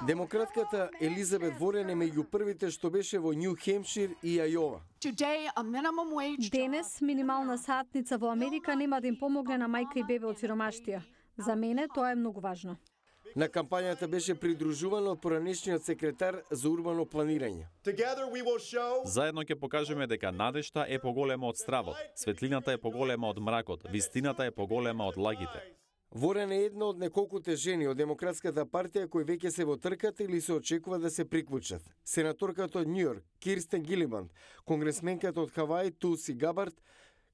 Демократката Елизабет Ворен е меѓу првите што беше во Нью Хемшир и Ајова. Денес минимална сатница во Америка нема да им помогне на мајка и бебе од сиромаштија. За мене тоа е многу важно. На кампањата беше придружуван од поранешниот секретар за урбано планирање. Заедно ќе покажеме дека надежта е поголема од стравот, светлината е поголема од мракот, вистината е поголема од лагите. Ворен е една од неколкуте жени од Демократската партија кои веќе се во трката или се очекува да се приклучат. Сенаторката од Њујорк Кирстен Гилибанд, конгресменката од Хаваи Тулси Габард,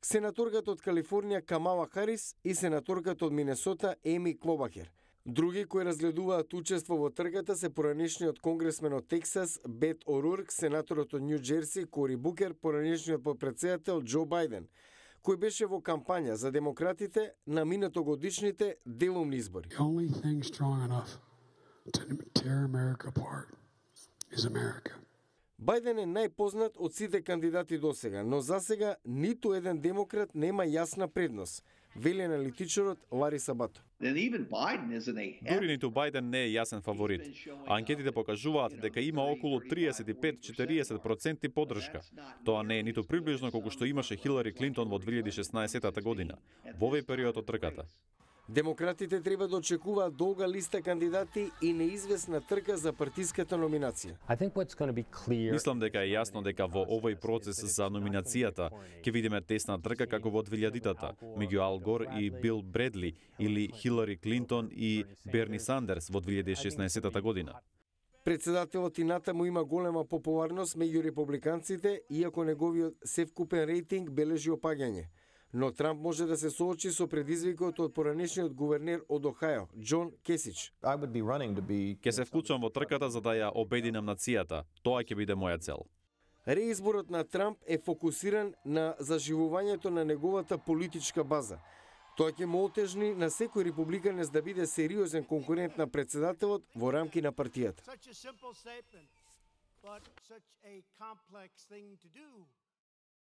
сенаторката од Калифорнија Камала Харис и сенаторката од Минесота Еми Клобахер. Други кои разгледуваат учество во трката се поранешниот конгресмен од Тексас Бет Орурк, сенаторот од Њу Џерси Кори Букер, поранешниот подпредседател Џо Бајден, кој беше во кампања за демократите на минатогодишните делумни избори. Бајден е најпознат од сите кандидати досега, но засега ниту еден демократ нема јасна предност, вели аналитичарот Лари Сабато. Дури ниту Бајден не е јасен фаворит. Анкетите покажуваат дека има околу 35-40% поддршка. Тоа не е ниту приближно колку што имаше Хилари Клинтон во 2016 година, во овој период од трката. Демократите треба да очекуваат долга листа кандидати и неизвестна трка за партиската номинација. Мислам дека е јасно дека во овој процес за номинацијата ќе видиме тесна трка како во 2000-тата меѓу Ал Гор и Бил Бредли или Хилари Клинтон и Берни Сандерс во 2016 година. Председателот и натаму има голема популарност меѓу републиканците, иако неговиот севкупен рейтинг бележи опаѓање. Но Трамп може да се соочи со предизвикот од поранешниот гувернер од Охајо, Џон Кесич. Ке се вклучам во трката за да ја обединам нацијата. Тоа ќе биде моја цел. Реизборот на Трамп е фокусиран на заживувањето на неговата политичка база. Тоа ќе му отежни на секој републиканец да биде сериозен конкурент на председателот во рамки на партијата.